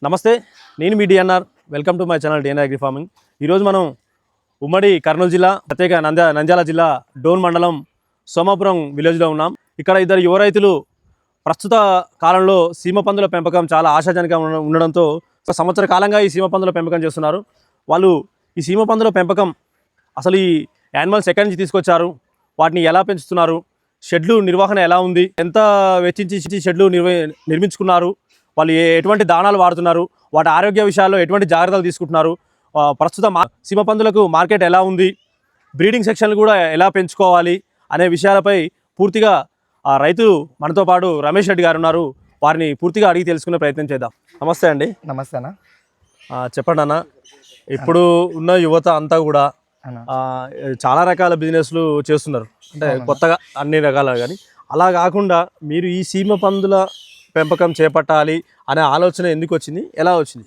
నమస్తే, నేను మీ DNR. Welcome to my channel DNR agri farming. ఈరోజు మనం ఉమ్మడి కర్నూలు జిల్లా, ప్రత్యేక నంద్యాల జిల్లా డోన్ మండలం సోమాపురం విలేజ్లో ఉన్నాం. ఇక్కడ ఇద్దరు యువ రైతులు ప్రస్తుత కాలంలో సీమ పందుల పెంపకం చాలా ఆశాజనకంగా ఉండడంతో ఒక సంవత్సర కాలంగా ఈ సీమ పందుల పెంపకం చేస్తున్నారు. వాళ్ళు ఈ సీమ పందుల పెంపకం అసలు ఈ యానిమల్స్ ఎక్కడి నుంచి తీసుకొచ్చారు, వాటిని ఎలా పెంచుతున్నారు, షెడ్లు నిర్వహణ ఎలా ఉంది, ఎంత వెచ్చించి షెడ్లు నిర్మించుకున్నారు, వాళ్ళు ఎటువంటి దాణాలు వాడుతున్నారు, వాటి ఆరోగ్య విషయాల్లో ఎటువంటి జాగ్రత్తలు తీసుకుంటున్నారు, ప్రస్తుతం సీమ పందులకు మార్కెట్ ఎలా ఉంది, బ్రీడింగ్ సెక్షన్లు కూడా ఎలా పెంచుకోవాలి అనే విషయాలపై పూర్తిగా రైతు మనతో పాటు రమేష్ రెడ్డి గారు ఉన్నారు. వారిని పూర్తిగా అడిగి తెలుసుకునే ప్రయత్నం చేద్దాం. నమస్తే అండి. నమస్తే అన్న. చెప్పండి అన్న, ఇప్పుడు ఉన్న యువత అంతా కూడా చాలా రకాల బిజినెస్లు చేస్తున్నారు, అంటే కొత్తగా అన్ని రకాల. కానీ అలా కాకుండా మీరు ఈ సీమ పందుల పెంపకం చేపట్టాలి అనే ఆలోచన ఎందుకు వచ్చింది, ఎలా వచ్చింది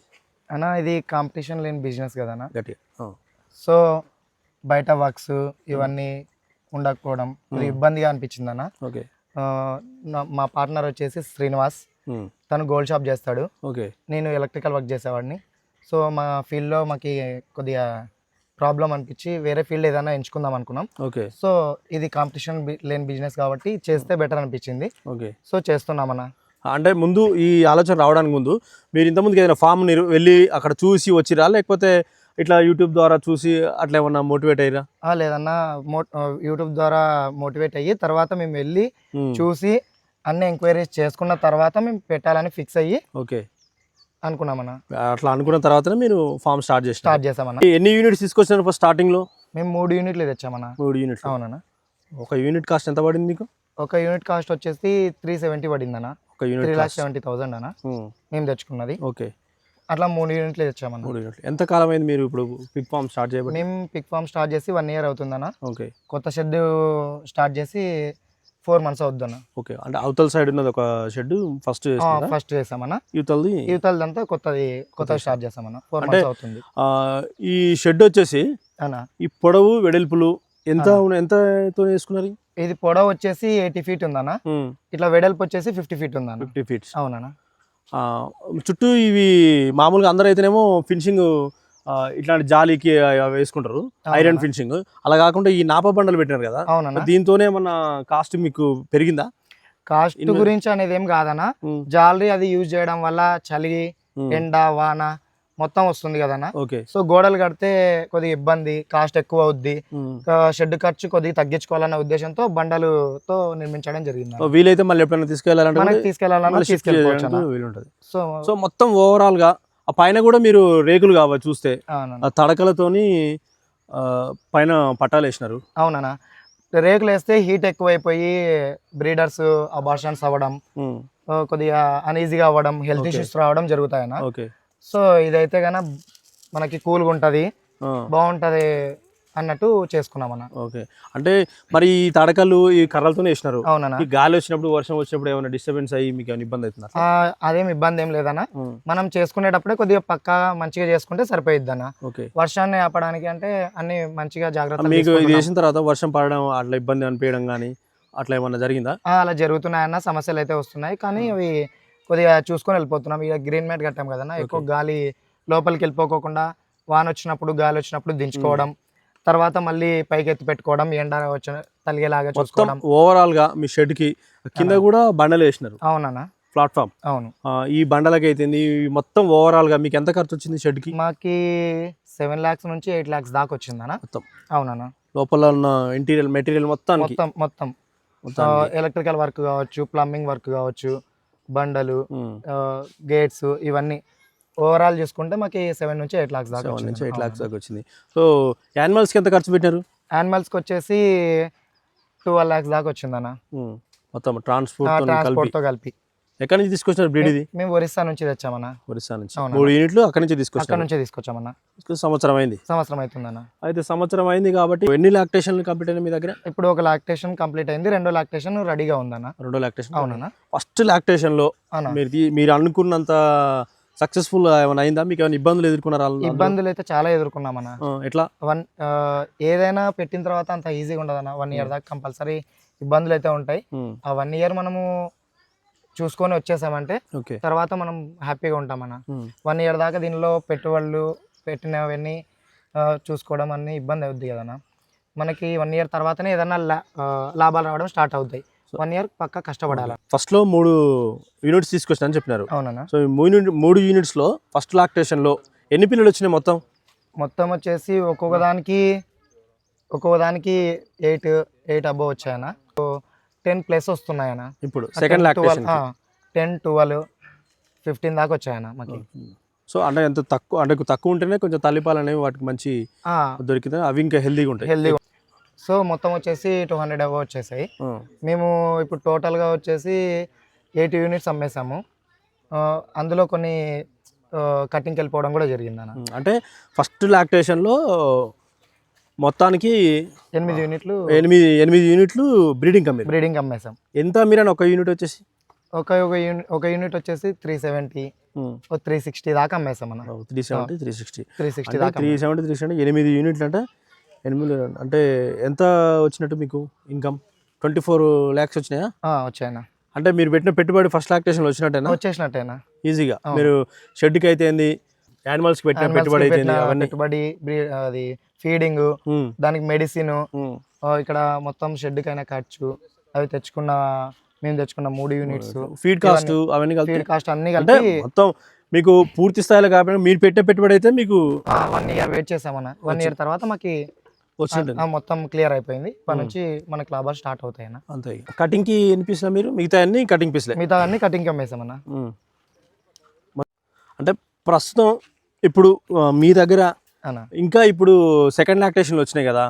అన్న? ఇది కాంపిటీషన్ లేని బిజినెస్ కదా అన్న. గట్టిగా. సో బయట వర్క్స్ ఇవన్నీ ఉండకపోవడం ఇబ్బందిగా అనిపించింది అన్న. ఓకే. మా పార్ట్నర్ వచ్చేసి శ్రీనివాస్, తను గోల్డ్ షాప్ చేస్తాడు. ఓకే. నేను ఎలక్ట్రికల్ వర్క్ చేసేవాడిని. సో మా ఫీల్డ్లో మాకు కొద్దిగా ప్రాబ్లం అనిపించి వేరే ఫీల్డ్ ఏదైనా ఎంచుకుందాం అనుకున్నాం. ఓకే. సో ఇది కాంపిటీషన్ లేని బిజినెస్ కాబట్టి చేస్తే బెటర్ అనిపించింది. ఓకే. సో చేస్తున్నామన్నా. అంటే ముందు ఈ ఆలోచన రావడానికి ముందు మీరు ఇంతకుముందుకు ఏదైనా ఫామ్ వెళ్ళి అక్కడ చూసి వచ్చిరా, లేకపోతే ఇట్లా యూట్యూబ్ ద్వారా చూసి అట్లా ఏమన్నా మోటివేట్ అయ్యారా? లేదన్నా, యూట్యూబ్ ద్వారా మోటివేట్ అయ్యి తర్వాత మేము వెళ్ళి చూసి అన్ని ఎంక్వైరీస్ చేసుకున్న తర్వాత మేము పెట్టాలని ఫిక్స్ అయ్యి ఓకే అనుకున్నామన్నా. అట్లా అనుకున్న తర్వాతనే మీరు ఫామ్ స్టార్ట్ చేసామన్నా. ఎన్ని యూనిట్స్ తీసుకొచ్చారు ఫస్ట్ స్టార్టింగ్ లో? మేము 3 యూనిట్లు తెచ్చామన్నా. 3 యూనిట్స్. అవునన్నా. ఒక యూనిట్ కాస్ట్ ఎంత పడింది మీకు? ఒక యూనిట్ కాస్ట్ వచ్చేసి 370 పడిందన్నా. ఒక యూనిట్ 3,70,000 అన్న మేము తెచ్చుకున్నది. ఓకే. అట్లా 3 యూనిట్లు తెచ్చామన్నా. 3 యూనిట్లు. ఎంత కాలం అయింది మీరు ఇప్పుడు పిగ్ ఫామ్ స్టార్ట్ చేయబట్టి? మేము పిగ్ ఫామ్ స్టార్ట్ చేసి 1 ఇయర్ అవుతుందన్నా. ఓకే. కొత్త షెడ్ స్టార్ట్ చేసి 4 months అవుద్దన్న. ఓకే. అంటే అవతల సైడ్ ఉన్నది ఒక షెడ్ ఫస్ట్ చేసామన్నా. యూతల్దంతా కొత్త స్టార్ట్ చేసామన్నా. 4 months అవుతుంది. ఈ షెడ్ వచ్చేసి ఈ పొడవు వెడల్పులు ఎంతతో వేసుకున్నారు? ఇది పొడవు వచ్చేసి 80 feet ఉందన్న. ఇట్లా వెడల్పు వచ్చేసి 50 feet ఉందన్న. 50 feet. అవునన్నా. చుట్టూ ఇవి మామూలుగా అందరూ అయితేనేమో ఫినిషింగ్ ఇట్లాంటి జాలీకి వేసుకుంటారు, ఐరన్ ఫినిషింగ్. అలా కాకుండా ఈ నాప బండలు పెట్టినారు కదా, అవునన్నా. దీంతోనే ఏమన్నా కాస్ట్ మీకు పెరిగిందా? కాస్ట్ గురించి అనేది ఏం కాదన్న. జాలరీ అది యూజ్ చేయడం వల్ల చలి, ఎండ, వాన మొత్తం వస్తుంది కదన్నా. ఓకే. సో గోడలు కడితే కొద్దిగా ఇబ్బంది, కాస్ట్ ఎక్కువ అవుద్ది. షెడ్ ఖర్చు కొద్దిగా తగ్గించుకోవాలన్న ఉద్దేశంతో బండలుతో నిర్మించడం జరిగింది. వీలైతే మళ్ళీ ఎప్పుడైనా తీసుకెళ్ళాలన్నా వీలుంటది. సో మొత్తం ఓవరాల్ గా ఆ పైన కూడా మీరు రేకులు కావాలి చూస్తే, తడకలతోని పైన పట్టాలు వేసినారు. అవునన్నా. రేకులు వేస్తే హీట్ ఎక్కువైపోయి బ్రీడర్స్ అబార్షన్స్ అవ్వడం, కొద్దిగా అనీజీగా అవ్వడం, హెల్త్ ఇష్యూస్ రావడం జరుగుతాయన్న. ఓకే. సో ఇదైతే కన్నా మనకి కూల్గా ఉంటుంది, బాగుంటది అన్నట్టు చేసుకున్నామన్న. ఓకే. అంటే మరి ఈ తడకలు ఈ కర్రలతోనే వేసినారు. అవునన్నా. ఈ గాలి వచ్చినప్పుడు, వర్షం వచ్చినప్పుడు ఏమైనా డిస్టర్బెన్స్ అయ్యి మీకు ఏమైనా ఇబ్బంది అవుతుందా? అదేం ఇబ్బంది ఏం లేదన్న. మనం చేసుకునేటప్పుడే కొద్దిగా పక్కా మంచిగా చేసుకుంటే సరిపోయిద్ది అన్న. ఓకే. వర్షాన్ని ఆపడానికి అంటే అన్ని మంచిగా జాగ్రత్త. మీకు ఇది వేసిన తర్వాత వర్షం పడడం అట్లా ఇబ్బంది అనిపించడం కానీ అట్లా ఏమన్నా జరిగిందా? అలా జరుగుతున్నాయన్న. సమస్యలు అయితే వస్తున్నాయి, కానీ అవి కొద్దిగా చూసుకొని వెళ్ళిపోతున్నాం. ఇక గ్రీన్ మ్యాట్ కట్టాం కదన్నా, ఎక్కువ గాలి లోపలికి వెళ్ళిపోకోకుండా వాన వచ్చినప్పుడు, గాలి వచ్చినప్పుడు దించుకోవడం, తర్వాత మళ్ళీ పైకి ఎత్తి పెట్టుకోవడం, ఎండ వచ్చిన తలిగేలాగా చూసుకోవడం. ఓవరాల్ గా మీ షెడ్ కి కింద కూడా బండలు వేసినారు. అవునన్నా. ప్లాట్ఫామ్. అవును. ఈ బండలకి అయితే మొత్తం ఓవరాల్ గా మీకు ఎంత ఖర్చు వచ్చింది షెడ్ కి? మాకి 7 lakhs నుంచి 8 lakhs దాకా వచ్చిందన్న మొత్తం. అవునన్నా. లోపల ఉన్న ఇంటీరియర్ మెటీరియల్ మొత్తం ఎలక్ట్రికల్ వర్క్ కావచ్చు, ప్లంబింగ్ వర్క్ కావచ్చు, బండలు, గేట్స్, ఇవన్నీ ఓవరాల్ చూసుకుంటే మాకు 7 నుంచి 8 lakhs దాకా వచ్చింది. సో యానిమల్స్ కి ఎంత ఖర్చు పెట్టారు? యానిమల్స్ కి వచ్చేసి 12 lakhs దాకా వచ్చిందన్న మొత్తం ట్రాన్స్పోర్ట్ తో కలిపి. ఎక్కడి నుంచి తీసుకొచ్చారు బ్రీడ్ ఇది? మేము ఒరిస్సా నుంచి తెచ్చామన్నా. ఒరిస్సా నుంచి 3 యూనిట్లు అక్కడి నుంచి తీసుకొచ్చామన్నా. సంవత్సరం అవుతుందన్న. అయితే సంవత్సరం అయింది కాబట్టి ఎన్ని లాక్టేషన్లు కంప్లీట్ అయినాయి మీ దగ్గర? ఇప్పుడు ఒక లాక్టేషన్ కంప్లీట్ అయింది, 2వ లాక్టేషన్ రెడీగా ఉందన్న. 2వ లాక్టేషన్. అవునన్నా. ఫస్ట్ లాక్టేషన్ లో మీరు అనుకున్నంత సక్సెస్ఫుల్ ఏమైనా అయిందా? మీకు ఏమైనా ఇబ్బందులు ఎదుర్కొన్నారా? ఇబ్బందులు అయితే చాలా ఎదుర్కొన్నామన్నా. ఎట్లా? ఏదైనా పెట్టిన తర్వాత అంత ఈజీగా ఉండదన్న. 1 year దాకా కంపల్సరీ ఇబ్బందులు అయితే ఉంటాయి. ఆ 1 year మనము చూసుకొని వచ్చేసామంటే ఓకే. తర్వాత మనం హ్యాపీగా ఉంటామన్న. 1 ఇయర్ దాకా దీనిలో పెట్టుబడులు పెట్టినవన్నీ చూసుకోవడం అన్ని ఇబ్బంది అవుద్ది కదన్న. మనకి 1 ఇయర్ తర్వాతనే ఏదన్నా లాభాలు రావడం స్టార్ట్ అవుతాయి. 1 ఇయర్ పక్కా కష్టపడాలి. ఫస్ట్లో 3 యూనిట్స్ తీసుకొచ్చిన అని చెప్పినారు. అవునన్నా. సో ఈ 3 యూనిట్స్లో ఫస్ట్ లాక్టేషన్లో ఎన్ని పిల్లలు వచ్చినాయి మొత్తం? మొత్తం వచ్చేసి ఒక్కొక్క దానికి 8 అబోవ్ వచ్చాయన్న. 10 ప్లస్ వస్తున్నాయన్న. ఇప్పుడు సెకండ్ లాక్టేషన్ 10, 12, 15 దాకా వచ్చాయన్న మాకు. సో అంటే ఎంత తక్కువ, అంటే తక్కువ ఉంటేనే కొంచెం తల్లిపాలు అనేవి వాటికి మంచి దొరికితే అవి ఇంకా హెల్దీగా ఉంటాయి. సో మొత్తం వచ్చేసి 200 అబోవ్ వచ్చేసాయి. మేము ఇప్పుడు టోటల్గా వచ్చేసి 80 యూనిట్స్ అమ్మేసాము. అందులో కొన్ని కటింగ్కి వెళ్ళిపోవడం కూడా జరిగింది అన్న. అంటే ఫస్ట్ లాక్టేషన్లో మొత్తానికి 8 యూనిట్లు బ్రీడింగ్ అమ్మేసాం. ఎంత మీరని ఒక యూనిట్ వచ్చేసి? ఒక యూనిట్ వచ్చేసి 370, 360 దాకా అమ్మేసాం అన్న. 370 దాకా 8 యూనిట్లు అంటే 8 అంటే ఎంత వచ్చినట్టు మీకు ఇన్కమ్? 24 lakhs వచ్చినాయా? వచ్చాయన్న. అంటే మీరు పెట్టిన పెట్టుబడి ఫస్ట్ లాక్టేషన్లో వచ్చేసినట్టేనా ఈజీగా. మీరు షెడ్కి అయితే ఏంది, యానిమల్స్కి పెట్టిన పెట్టుబడి అయితే పెట్టుబడి, అది ఫీడింగ్, దానికి మెడిసిన్, ఇక్కడ మొత్తం షెడ్కి అయినా ఖర్చు, అవి మేము తెచ్చుకున్న 3 యూనిట్స్ ఫీడ్ కాస్ట్ అవన్నీ అన్ని కలిపి మొత్తం మీకు పూర్తి స్థాయిలో కాబట్టి మీరు పెట్టే పెట్టుబడి అయితే మీకు 1 ఇయర్ వెయిట్ చేసామన్న. 1 ఇయర్ తర్వాత మాకు మొత్తం క్లియర్ అయిపోయింది. ఇప్పటి నుంచి మనకి లాభాలు స్టార్ట్ అవుతాయన్న. అంతే. కటింగ్కి ఎన్ని పీసులు మీరు? మిగతా అన్ని కటింగ్కి అమ్మేసామన్న. అంటే ప్రస్తుతం ఇప్పుడు మీ దగ్గర ఇంకా ఇప్పుడు సెకండ్ లాక్టేషన్లు వచ్చినాయి కదా,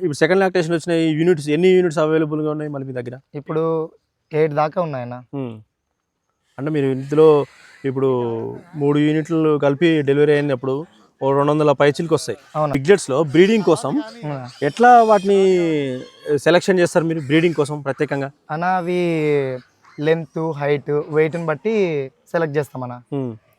ఇప్పుడు సెకండ్ లాక్టేషన్ వచ్చిన యూనిట్స్ ఎన్ని యూనిట్స్ అవైలబుల్గా ఉన్నాయి మళ్ళీ మీ దగ్గర? ఇప్పుడు 8 దాకా ఉన్నాయన్న. అంటే మీరు ఇందులో ఇప్పుడు 3 యూనిట్లు కలిపి డెలివరీ అయినప్పుడు 200 పైచీలకు వస్తాయి. పిగ్లెట్స్లో బ్రీడింగ్ కోసం ఎట్లా వాటిని సెలెక్షన్ చేస్తారు మీరు బ్రీడింగ్ కోసం ప్రత్యేకంగా? అవి లెంత్, హైట్, వెయిట్ని బట్టి సెలెక్ట్ చేస్తామన్న.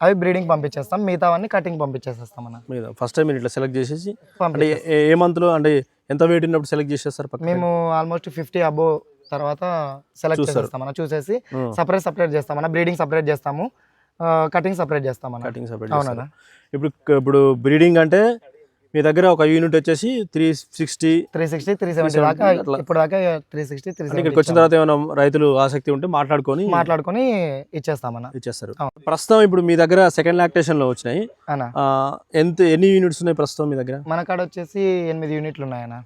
అవి బ్రీడింగ్ పంపించేస్తాం, మిగతావన్నీ కటింగ్ పంపించేస్తామన్న. ఫస్ట్ టైం ఇట్లా సెలెక్ట్ చేసేసి అంటే ఏ మంత్లో, అంటే ఎంత వెయిట్ ఉన్నప్పుడు సెలెక్ట్ చేసేస్తారు? మేము ఆల్మోస్ట్ 50 అబోవ్ తర్వాత సెలెక్ట్ చేస్తామన్న. చూసేసి సపరేట్ చేస్తామన్న. బ్రీడింగ్ సపరేట్ చేస్తాము, కటింగ్ సపరేట్ చేస్తామన్న. అవునా. ఇప్పుడు బ్రీడింగ్ అంటే మీ దగ్గర ఒక యూనిట్ వచ్చేసి 360, 370 దాకా, ఇప్పుడు దాకా 360, 370. ఇక్కడికి వచ్చిన తర్వాత ఏమైనా రైతులు ఆసక్తి ఉంటే మాట్లాడుకొని ఇచ్చేస్తారు. ప్రస్తుతం ఇప్పుడు మీ దగ్గర సెకండ్ లాక్టేషన్ లో వచ్చినాయి ఎన్ని యూనిట్స్ ఉన్నాయి ప్రస్తుతం మీ దగ్గర? మన కాడ వచ్చేసి 8 యూనిట్లు ఉన్నాయన్న.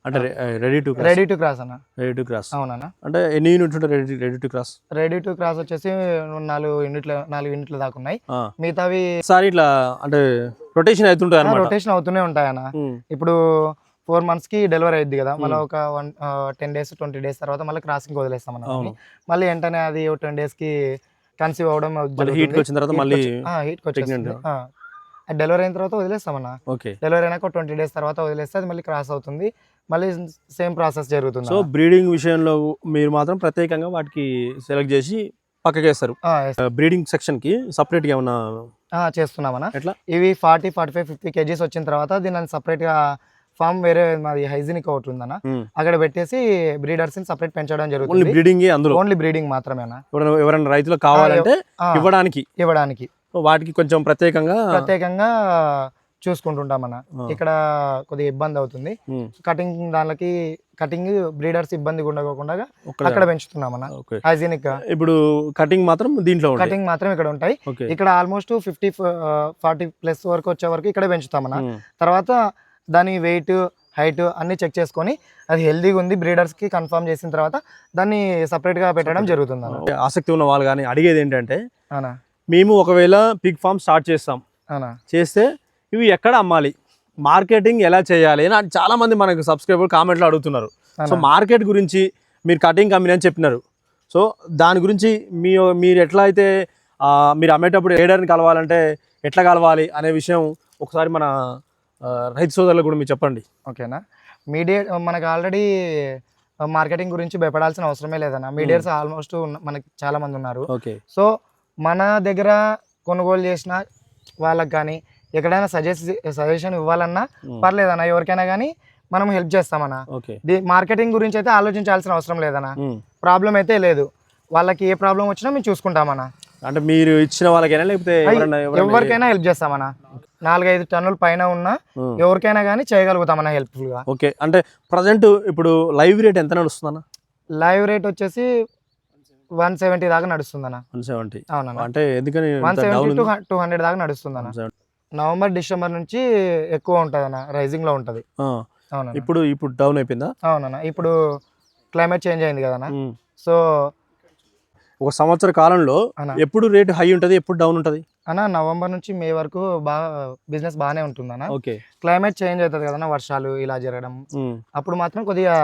అంటే రెడీ టు క్రాస్ అన్న. Ready to cross. అవునన్నా. అంటే ఎన్ని యూనిట్స్ ఉంటాయి రెడీ టు క్రాస్? వచ్చేసి 4 యూనిట్ల దాకా ఉన్నాయి. మిగతావి సార్ ఇట్లా అంటే రొటేషన్ అవుతుంటాయి అన్నమాట. రొటేషన్ అవుతూనే ఉంటాయన్న. ఇప్పుడు 4 months కి డెలివరీ అయింది కదా, మళ్ళీ ఒక 10 days 20 days తర్వాత మళ్ళీ క్రాసింగ్ వదిలేస్తాం అన్న. మళ్ళీ వెంటనే అది 10 days కి కన్సీవ్ అవడం, హీట్ వచ్చిన తర్వాత మళ్ళీ డెలివరీ అయిన తర్వాత వదిలేస్తామన్న. డెలివరీ అయినాక 20 days తర్వాత వదిలేస్తే అది మళ్ళీ క్రాస్ అవుతుంది, మళ్ళీ సేమ్ ప్రాసెస్ జరుగుతుంది. సో బ్రీడింగ్ విషయంలో మీరు మాత్రం ప్రత్యేకంగా వాటికి సెలెక్ట్ చేసి పక్కకేస్తారు. బ్రీడింగ్ సెక్షన్ కి సపరేట్ గా ఏమన్నా చేస్తున్నామన్నా. ఎట్లా? ఇవి 40, 45, 50 kgs వచ్చిన తర్వాత దీన్ని సపరేట్ గా ఫామ్ వేరే మాది హైజీనిక్ ఒకటి ఉందన్న, అక్కడ పెట్టేసి బ్రీడర్స్ ని సపరేట్ పెంచడం జరుగుతుంది. ఓన్లీ బ్రీడింగ్ మాత్రమేనా? ఎవరైనా రైతులు కావాలంటే ఇవ్వడానికి వాటికి కొంచెం ప్రత్యేకంగా చూసుకుంటుంటామన్న. ఇక్కడ కొద్దిగా ఇబ్బంది అవుతుంది కటింగ్ బ్రీడర్స్ ఇబ్బంది ఉండకుండా అక్కడ పెంచుతున్నామన్న హైజీనిక్ గా. ఇప్పుడు కటింగ్ మాత్రం ఇక్కడ ఉంటాయి. ఇక్కడ ఆల్మోస్ట్ 50-40 ప్లస్ వరకు వచ్చే వరకు ఇక్కడ పెంచుతామన్న. తర్వాత దాని వెయిట్, హైట్ అన్ని చెక్ చేసుకొని అది హెల్దీగా ఉంది బ్రీడర్స్ కి కన్ఫర్మ్ చేసిన తర్వాత దాన్ని సపరేట్ గా పెట్టడం జరుగుతుంది. ఆసక్తి ఉన్న వాళ్ళు కానీ అడిగేది ఏంటంటే, మేము ఒకవేళ పిగ్ ఫార్మ్ స్టార్ట్ చేస్తే ఇవి ఎక్కడ అమ్మాలి, మార్కెటింగ్ ఎలా చేయాలి అని చాలా మంది మనకు సబ్స్క్రైబర్ కామెంట్లో అడుగుతున్నారు. సో మార్కెట్ గురించి మీరు కటింగ్ కంపెనీ అని చెప్పినారు. సో దాని గురించి మీరు ఎట్లా అయితే మీరు అమ్మేటప్పుడు ట్రేడర్ని కలవాలంటే ఎట్లా కలవాలి అనే విషయం ఒకసారి మన రైతు సోదరులకు కూడా మీరు చెప్పండి. ఓకేనా. మనకు ఆల్రెడీ మార్కెటింగ్ గురించి భయపడాల్సిన అవసరమే లేదన్న. మీడియేటర్స్ ఆల్మోస్ట్ మనకి చాలా మంది ఉన్నారు. సో మన దగ్గర కొనుగోలు చేసిన వాళ్ళకి కానీ ఎక్కడైనా సజెషన్ ఇవ్వాలన్నా పర్లేదన్న, ఎవరికైనా కానీ మనం హెల్ప్ చేస్తామన్నా. మార్కెటింగ్ గురించి అయితే ఆలోచించాల్సిన అవసరం లేదన్నా, ప్రాబ్లం అయితే లేదు. వాళ్ళకి ఏ ప్రాబ్లం వచ్చినా మేము చూసుకుంటామన్నా. అంటే మీరు ఇచ్చిన వాళ్ళకైనా లేకపోతే ఎవరికైనా హెల్ప్ చేస్తామన్నా. 4-5 టన్నుల పైన ఉన్నా ఎవరికైనా కానీ చేయగలుగుతామన్నా హెల్ప్ఫుల్గా. ఓకే. అంటే ప్రజెంట్ ఇప్పుడు లైవ్ రేట్ ఎంత నడుస్తుందన్న? లైవ్ రేట్ వచ్చేసి 170 దాకా నడుస్తుందన్న. 170. అవునన్నా. అంటే ఎందుకని 170 to 200 దాకా నడుస్తుందన్న. నవంబర్ డిసెంబర్ నుంచి ఎక్కువ ఉంటుందన్న, రైజింగ్లో ఉంటుంది. అవునన్నా. ఇప్పుడు డౌన్ అయిపోయిందా? అవునన్నా. ఇప్పుడు క్లైమేట్ చేంజ్ అయింది కదన్నా. సో ఒక సంవత్సర కాలంలో ఎప్పుడు రేట్ హై ఉంటుంది, ఎప్పుడు డౌన్ ఉంటుంది అన్న? నవంబర్ నుంచి మే వరకు బాగా బిజినెస్ బాగానే ఉంటుందన్న. ఓకే. క్లైమేట్ చేంజ్ అవుతుంది కదన్నా, వర్షాలు ఇలా జరగడం, అప్పుడు మాత్రం కొద్దిగా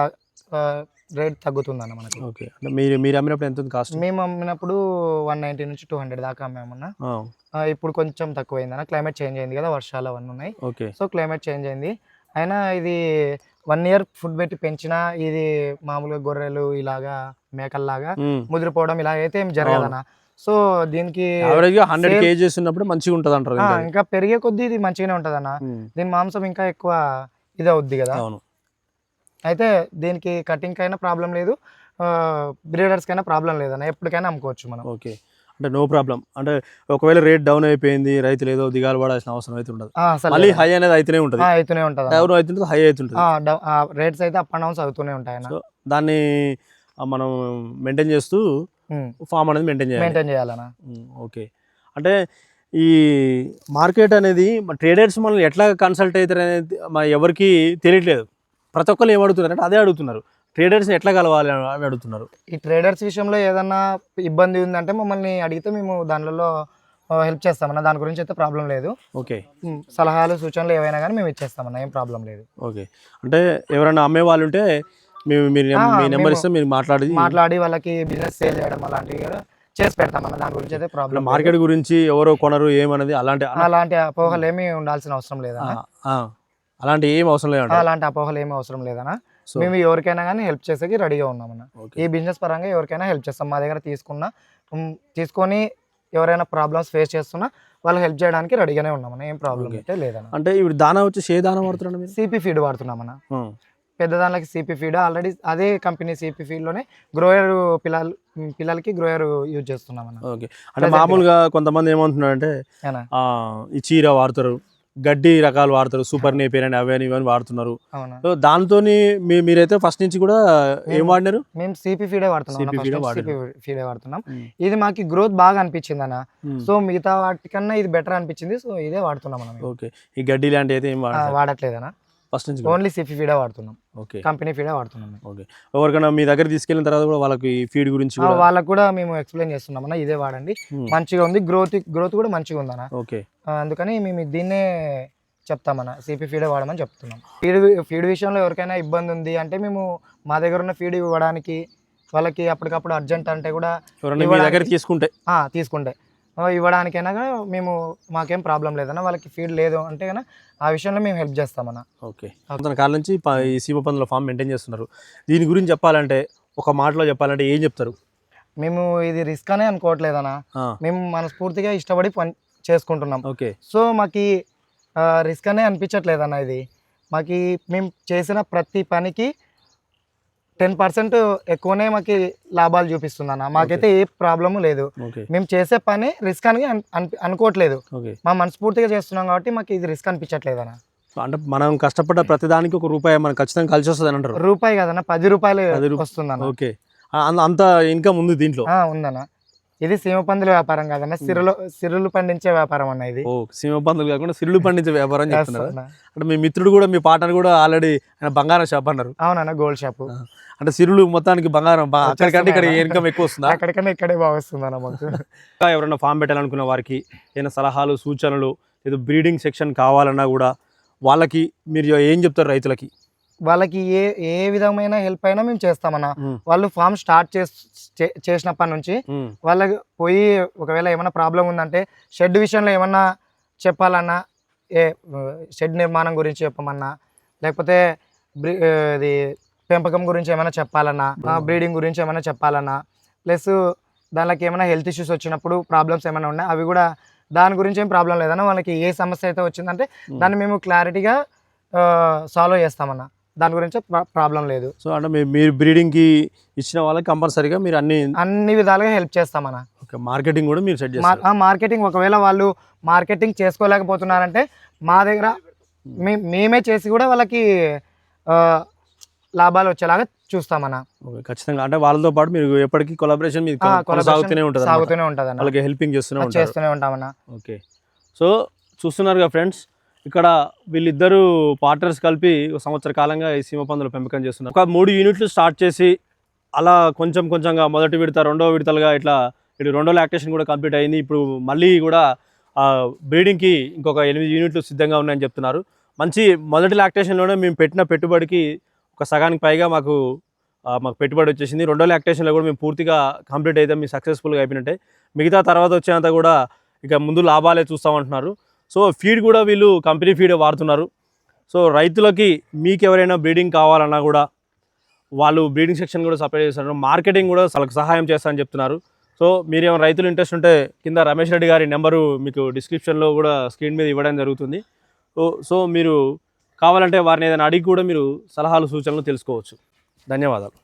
రేట్ తగ్గుతుందన్న మనకి. ఓకే. అంటే మీరు అమ్మినప్పుడు ఎంత ఉంది కాస్ట్? మేము అమ్మినప్పుడు 190 నుంచి 200 దాకా అమ్మామన్నా. ఇప్పుడు కొంచెం తక్కువైందన్న, క్లైమేట్ చేంజ్ అయింది కదా, వర్షాలు అవన్నీ ఉన్నాయి. ఓకే. సో క్లైమేట్ చేంజ్ అయింది. అయినా ఇది 1 year ఫుడ్ పెట్టి పెంచినా ఇది మామూలుగా గొర్రెలు ఇలాగా మేకల్లాగా ముదిరిపోవడం ఇలా అయితే ఏం జరగదన్న. సో దీనికి 100 kgs ఉన్నప్పుడు మంచిగా ఉంటుంది అంటారు. ఇంకా పెరిగే కొద్దీ ఇది మంచిగానే ఉంటుంది అన్న. దీని మాంసం ఇంకా ఎక్కువ ఇది అవుద్ది కదా. అయితే దీనికి కటింగ్ కైనా ప్రాబ్లం లేదు, బ్రీడర్స్ కైనా ప్రాబ్లం లేదన్న, ఎప్పటికైనా అమ్ముకోవచ్చు మనం. ఓకే. అంటే నో ప్రాబ్లం. అంటే ఒకవేళ రేట్ డౌన్ అయిపోయింది, రైతులు ఏదో దిగాలు పడాల్సిన అవసరం అయితే ఉండదు. మళ్ళీ హై అనేది అయితేనే ఉంటుంది, డౌన్ అవుతుంటుంది, హై అవుతుంటుంది. రేట్స్ అయితే అప్ అండ్ డౌన్స్ అవుతూనే ఉంటాయి. దాన్ని మనం మెయింటైన్ చేస్తూ ఫామ్ అనేది మెయింటైన్ చేయాలన్న. ఓకే. అంటే ఈ మార్కెట్ అనేది ట్రేడర్స్ మనల్ని ఎట్లా కన్సల్ట్ అవుతారు అనేది ఎవరికి తెలియట్లేదు. ప్రతి ఒక్కరు ఏం అడుగుతున్నారు అంటే అదే అడుగుతున్నారు, ట్రేడర్స్ ఎట్లా కలవాలి అని అడుగుతున్నారు. ఈ ట్రేడర్స్ విషయంలో ఏదన్నా ఇబ్బంది ఉందంటే మమ్మల్ని అడిగితే మేము దానిలో హెల్ప్ చేస్తామన్న, దాని గురించి అయితే ప్రాబ్లం లేదు. ఓకే. సలహాలు సూచనలు ఏవైనా కానీ మేము ఇచ్చేస్తామన్న, ఏం ప్రాబ్లం లేదు. ఓకే. అంటే ఎవరైనా అమ్మే వాళ్ళు ఉంటే మీ నెంబర్ ఇస్తే మీరు మాట్లాడి వాళ్ళకి బిజినెస్ సేల్ చేయడం అలాంటివి కూడా చేసి పెడతామన్న, దాని గురించి అయితే ప్రాబ్లం. మార్కెట్ గురించి ఎవరో కొనరు ఏమన్నది అలాంటి అపోహలు ఏమి ఉండాల్సిన అవసరం లేదన్న. అలాంటి ఏం అవసరం లేదు, అలాంటి అపోహలు ఏమి అవసరం లేదన్న. మేము ఎవరికైనా కానీ హెల్ప్ చేసేకి రెడీగా ఉన్నామన్న. ఈ బిజినెస్ పరంగా ఎవరికైనా హెల్ప్ చేస్తాం. మా దగ్గర తీసుకొని ఎవరైనా ప్రాబ్లమ్స్ ఫేస్ చేస్తున్నా వాళ్ళు హెల్ప్ చేయడానికి రెడీగానే ఉన్నామన్న, ఏం ప్రాబ్లం అయితే లేదన్న. అంటే ఇప్పుడు దానా వచ్చి ఏ దానా వాడుతున్నాం? సిపి ఫీడ్ వాడుతున్నామన్న. పెద్ద దానికి సిపి ఫీడ్ ఆల్రెడీ అదే కంపెనీ సిపి ఫీడ్లోనే గ్రోయర్ పిల్లలకి గ్రోయర్ యూజ్ చేస్తున్నామన్న. ఓకే. అంటే మామూలుగా కొంతమంది ఏమంటున్నారు అంటే ఈ చీర వాడతారు, గడ్డి రకాలు వాడతారు, సూపర్ నేపియర్ అని అవన్నీ ఇవన్నీ వాడుతున్నారు. సో దాంతో మీరైతే ఫస్ట్ నుంచి కూడా ఏం వాడినారు? మేము సిపి ఫీడే వాడుతున్నాం. ఇది మాకు గ్రోత్ బాగా అనిపించింది అన్న. సో మిగతా వాటికన్నా ఇది బెటర్ అనిపించింది, సో ఇదే వాడుతున్నాం మనం. ఓకే. ఈ గడ్డి లాంటి అయితే ఏం వాడట్లేదన్నా, ఫస్ట్ నుంచి ఓన్లీ సిపి ఫీడే వాడుతున్నాం. ఓకే. కంపెనీ ఫీడే వాడుతున్నాం. ఓకే. ఎవరికైనా మీ దగ్గర తీసుకెళ్ళిన తర్వాత కూడా వాళ్ళకి ఫీడ్ గురించి వాళ్ళకి కూడా మేము ఎక్స్ప్లెయిన్ చేస్తున్నాం అన్న, ఇదే వాడండి మంచిగా ఉంది, గ్రోత్ కూడా మంచిగా ఉందన్న. ఓకే. అందుకని మేము దీన్నే చెప్తామన్న, సిపి ఫీడే వాడమని చెప్తున్నాం. ఫీడ్ విషయంలో ఎవరికైనా ఇబ్బంది ఉంది అంటే మేము మా దగ్గర ఉన్న ఫీడ్ ఇవ్వడానికి, వాళ్ళకి అప్పటికప్పుడు అర్జెంట్ అంటే కూడా తీసుకుంటే ఇవ్వడానికైనా మేము మాకేం ప్రాబ్లం లేదన్న. వాళ్ళకి ఫీడ్ లేదు అంటే కన్నా ఆ విషయంలో మేము హెల్ప్ చేస్తామన్న. ఓకే. కాలం నుంచి ఈ సీమ పందుల ఫామ్ మెయింటైన్ చేస్తున్నారు. దీని గురించి చెప్పాలంటే, ఒక మాటలో చెప్పాలంటే ఏం చెప్తారు? మేము ఇది రిస్క్ అనే అనుకోవట్లేదన్న, మేము మనస్ఫూర్తిగా ఇష్టపడి పని చేసుకుంటున్నాం. ఓకే. సో మాకు రిస్క్ అనే అనిపించట్లేదన్న. ఇది మాకు మేము చేసిన ప్రతి పనికి 10% ఎక్కువనే మాకు లాభాలు చూపిస్తుందన్న. మాకైతే ఏ ప్రాబ్లము లేదు. మేము చేసే పని రిస్క్ అని అనుకోవట్లేదు, మా మనస్ఫూర్తిగా చేస్తున్నాం కాబట్టి మాకు ఇది రిస్క్ అనిపించట్లేదు అన్న. అంటే మనం కష్టపడ్డ ప్రతి దానికి ₹1 మనకు ఖచ్చితంగా కలిసి వస్తుంది అంటారు. రూపాయి కదన్న, ₹10 వస్తుందన్న. ఓకే. అంత ఇన్కమ్ ఉంది దీంట్లో? ఉందన్న. ఇది సీమ పందుల వ్యాపారం కాదన్న, సిరులు పండించే వ్యాపారం అన్న. ఇది సీమ పందులు కాకుండా సిరులు పండించే వ్యాపారం చేస్తున్నారు. అంటే మీ మిత్రుడు కూడా మీ పార్ట్నర్ కూడా ఆల్రెడీ బంగారం షాప్ అన్నారు. అవునన్న, గోల్డ్ షాప్. అంటే సిరులు మొత్తానికి బంగారం అక్కడికంటే ఇక్కడ ఇన్కమ్ ఎక్కువ వస్తుందా? అక్కడికన్నా ఇక్కడే బాగా వస్తుందన్న మాకు. ఎవరైనా ఫామ్ పెట్టాలనుకున్న వారికి ఏదైనా సలహాలు సూచనలు, ఏదో బ్రీడింగ్ సెక్షన్ కావాలన్నా కూడా వాళ్ళకి మీరు ఏం చెప్తారు? రైతులకి వాళ్ళకి ఏ విధమైన హెల్ప్ అయినా మేము చేస్తామన్నా. వాళ్ళు ఫామ్ స్టార్ట్ చేసినప్పటి నుంచి వాళ్ళకి పోయి ఒకవేళ ఏమైనా ప్రాబ్లం ఉందంటే షెడ్ విషయంలో ఏమన్నా చెప్పాలన్నా, షెడ్ నిర్మాణం గురించి చెప్పమన్నా, లేకపోతే ఇది పెంపకం గురించి ఏమైనా చెప్పాలన్నా, బ్రీడింగ్ గురించి ఏమైనా చెప్పాలన్నా, ప్లస్ దానికి ఏమైనా హెల్త్ ఇష్యూస్ వచ్చినప్పుడు ప్రాబ్లమ్స్ ఏమైనా ఉన్నాయి అవి కూడా, దాని గురించి ఏం ప్రాబ్లం లేదన్నా. వాళ్ళకి ఏ సమస్య అయితే వచ్చిందంటే దాన్ని మేము క్లారిటీగా సాల్వ్ చేస్తామన్నా. దాని గురించి ప్రాబ్లం లేదు. సో అంటే మీరు బ్రీడింగ్కి ఇచ్చిన వాళ్ళకి కంపల్సరీగా మీరు అన్ని విధాలుగా హెల్ప్ చేస్తామన్న. ఓకే, మార్కెటింగ్ కూడా మీరు సెట్ చేస్తారు. మార్కెటింగ్ ఒకవేళ వాళ్ళు మార్కెటింగ్ చేసుకోలేకపోతున్నారంటే మా దగ్గర మేమే చేసి కూడా వాళ్ళకి లాభాలు వచ్చేలాగా చూస్తామన్న. ఓకే, ఖచ్చితంగా. అంటే వాళ్ళతో పాటు మీరు ఎప్పటికీ కొలాబరేషన్ మీరు సాగుతూనే ఉంటుంది, వాళ్ళకి హెల్పింగ్ చేస్తూనే ఉంటామన్న. ఓకే, సో చూస్తున్నారుగా ఫ్రెండ్స్, ఇక్కడ వీళ్ళిద్దరూ పార్ట్నర్స్ కలిపి ఒక సంవత్సర కాలంగా ఈ సీమ పందుల పెంపకం చేస్తున్నారు. ఒక 3 యూనిట్లు స్టార్ట్ చేసి అలా కొంచెం కొంచెంగా మొదటి విడత, రెండో విడతలుగా ఇట్లా ఇటు రెండో లాక్టేషన్ కూడా కంప్లీట్ అయింది. ఇప్పుడు మళ్ళీ కూడా బ్రీడింగ్కి ఇంకొక 8 యూనిట్లు సిద్ధంగా ఉన్నాయని చెప్తున్నారు. మంచి మొదటి లాక్టేషన్లోనే మేము పెట్టిన పెట్టుబడికి ఒక సగానికి పైగా మాకు పెట్టుబడి వచ్చేసింది. రెండో లాక్టేషన్లో కూడా మేము పూర్తిగా కంప్లీట్ అయితే మేము సక్సెస్ఫుల్గా అయిపోయినట్టే. మిగతా తర్వాత వచ్చేంత కూడా ఇక ముందు లాభాలే చూస్తామంటున్నారు. సో ఫీడ్ కూడా వీళ్ళు కంపెనీ ఫీడ్ వాడుతున్నారు. సో రైతులకి మీకు ఎవరైనా బ్రీడింగ్ కావాలన్నా కూడా వాళ్ళు బ్రీడింగ్ సెక్షన్ కూడా సపరేట్ చేస్తారు, మార్కెటింగ్ కూడా వాళ్ళకి సహాయం చేస్తారని చెప్తున్నారు. సో మీరేమైనా రైతులు ఇంట్రెస్ట్ ఉంటే కింద రమేష్ రెడ్డి గారి నెంబరు మీకు డిస్క్రిప్షన్లో కూడా స్క్రీన్ మీద ఇవ్వడం జరుగుతుంది. సో మీరు కావాలంటే వారిని ఏదైనా అడిగి కూడా మీరు సలహాలు సూచనలు తెలుసుకోవచ్చు. ధన్యవాదాలు.